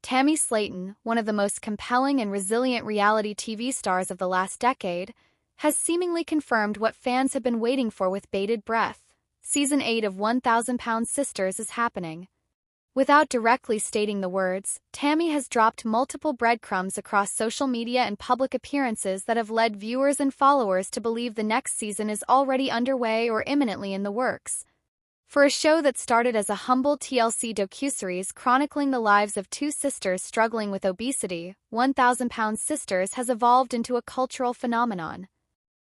Tammy Slaton, one of the most compelling and resilient reality TV stars of the last decade, has seemingly confirmed what fans have been waiting for with bated breath. Season 8 of 1,000-Pound Sisters is happening. Without directly stating the words, Tammy has dropped multiple breadcrumbs across social media and public appearances that have led viewers and followers to believe the next season is already underway or imminently in the works. For a show that started as a humble TLC docuseries chronicling the lives of two sisters struggling with obesity, 1,000-Pound Sisters has evolved into a cultural phenomenon.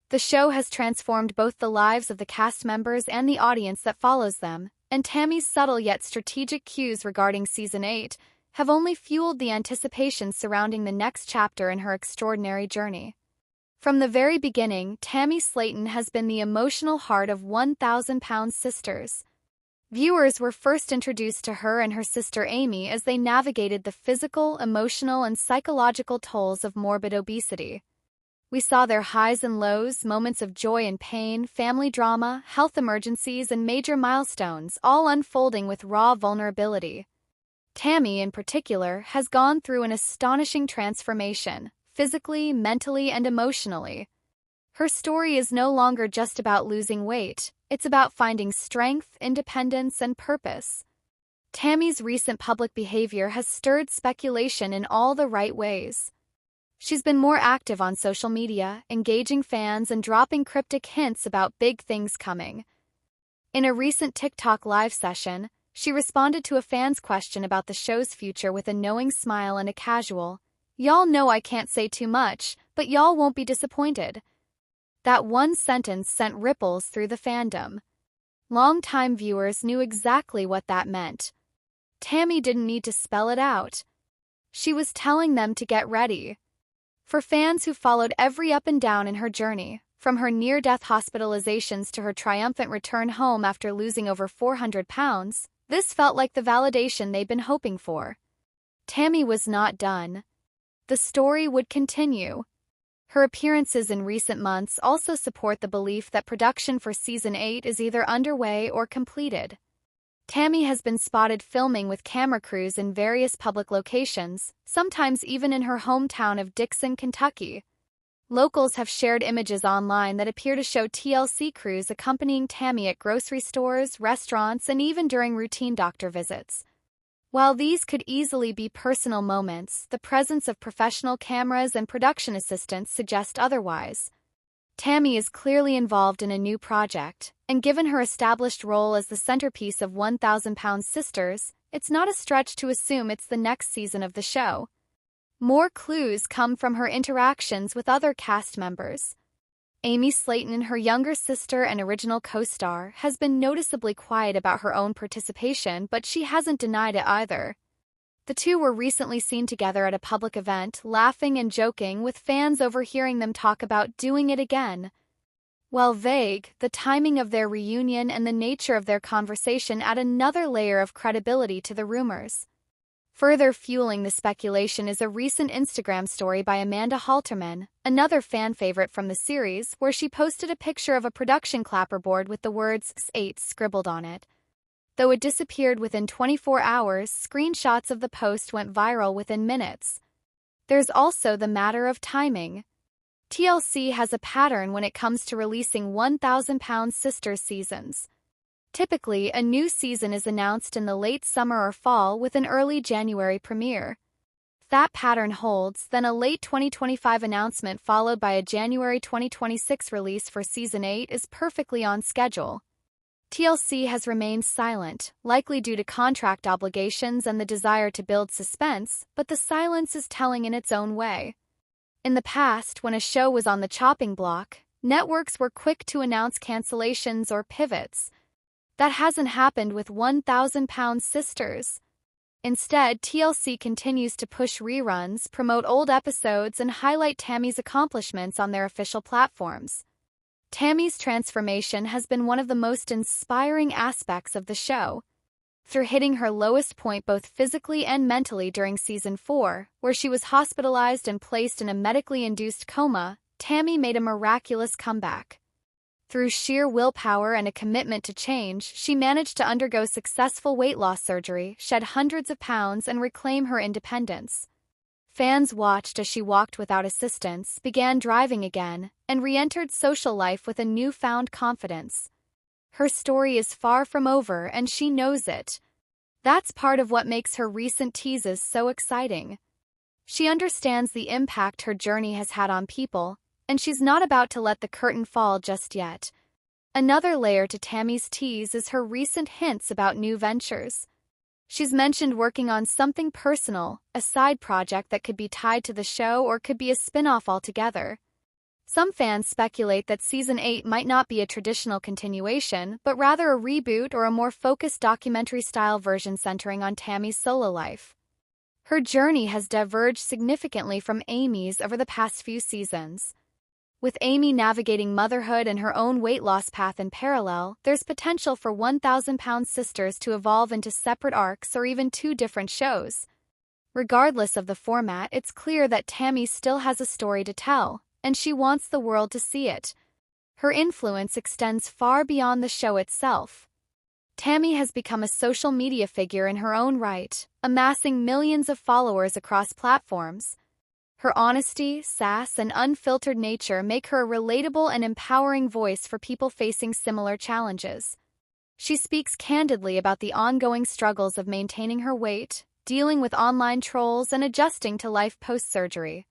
The show has transformed both the lives of the cast members and the audience that follows them, and Tammy's subtle yet strategic cues regarding Season 8 have only fueled the anticipation surrounding the next chapter in her extraordinary journey. From the very beginning, Tammy Slaton has been the emotional heart of 1,000-Pound Sisters. Viewers were first introduced to her and her sister Amy as they navigated the physical, emotional, and psychological tolls of morbid obesity. We saw their highs and lows, moments of joy and pain, family drama, health emergencies, and major milestones, all unfolding with raw vulnerability. Tammy, in particular, has gone through an astonishing transformation, physically, mentally, and emotionally. Her story is no longer just about losing weight, it's about finding strength, independence, and purpose. Tammy's recent public behavior has stirred speculation in all the right ways. She's been more active on social media, engaging fans and dropping cryptic hints about big things coming. In a recent TikTok live session, she responded to a fan's question about the show's future with a knowing smile and a casual, "Y'all know I can't say too much, but y'all won't be disappointed." That one sentence sent ripples through the fandom. Longtime viewers knew exactly what that meant. Tammy didn't need to spell it out. She was telling them to get ready. For fans who followed every up and down in her journey, from her near-death hospitalizations to her triumphant return home after losing over 400 pounds, this felt like the validation they'd been hoping for. Tammy was not done. The story would continue. Her appearances in recent months also support the belief that production for Season 8 is either underway or completed. Tammy has been spotted filming with camera crews in various public locations, sometimes even in her hometown of Dixon, Kentucky. Locals have shared images online that appear to show TLC crews accompanying Tammy at grocery stores, restaurants, and even during routine doctor visits. While these could easily be personal moments, the presence of professional cameras and production assistants suggest otherwise. Tammy is clearly involved in a new project, and given her established role as the centerpiece of 1,000-Pound Sisters, it's not a stretch to assume it's the next season of the show. More clues come from her interactions with other cast members. Amy Slaton, her younger sister and original co-star, has been noticeably quiet about her own participation, but she hasn't denied it either. The two were recently seen together at a public event, laughing and joking, with fans overhearing them talk about doing it again. While vague, the timing of their reunion and the nature of their conversation add another layer of credibility to the rumors. Further fueling the speculation is a recent Instagram story by Amanda Halterman, another fan favorite from the series, where she posted a picture of a production clapperboard with the words S8 scribbled on it. Though it disappeared within 24 hours, screenshots of the post went viral within minutes. There's also the matter of timing. TLC has a pattern when it comes to releasing 1,000-Pound Sisters seasons. Typically, a new season is announced in the late summer or fall with an early January premiere. If that pattern holds, then a late 2025 announcement followed by a January 2026 release for Season 8 is perfectly on schedule. TLC has remained silent, likely due to contract obligations and the desire to build suspense, but the silence is telling in its own way. In the past, when a show was on the chopping block, networks were quick to announce cancellations or pivots. That hasn't happened with 1,000-Pound Sisters. Instead, TLC continues to push reruns, promote old episodes, and highlight Tammy's accomplishments on their official platforms. Tammy's transformation has been one of the most inspiring aspects of the show. After hitting her lowest point both physically and mentally during Season 4, where she was hospitalized and placed in a medically induced coma, Tammy made a miraculous comeback. Through sheer willpower and a commitment to change, she managed to undergo successful weight loss surgery, shed hundreds of pounds, and reclaim her independence. Fans watched as she walked without assistance, began driving again, and re-entered social life with a newfound confidence. Her story is far from over, and she knows it. That's part of what makes her recent teases so exciting. She understands the impact her journey has had on people, and she's not about to let the curtain fall just yet. Another layer to Tammy's tease is her recent hints about new ventures. She's mentioned working on something personal, a side project that could be tied to the show or could be a spin-off altogether. Some fans speculate that Season 8 might not be a traditional continuation, but rather a reboot or a more focused documentary-style version centering on Tammy's solo life. Her journey has diverged significantly from Amy's over the past few seasons. With Amy navigating motherhood and her own weight loss path in parallel, there's potential for 1,000-pound sisters to evolve into separate arcs or even two different shows. Regardless of the format, it's clear that Tammy still has a story to tell, and she wants the world to see it. Her influence extends far beyond the show itself. Tammy has become a social media figure in her own right, amassing millions of followers across platforms. Her honesty, sass, and unfiltered nature make her a relatable and empowering voice for people facing similar challenges. She speaks candidly about the ongoing struggles of maintaining her weight, dealing with online trolls, and adjusting to life post-surgery.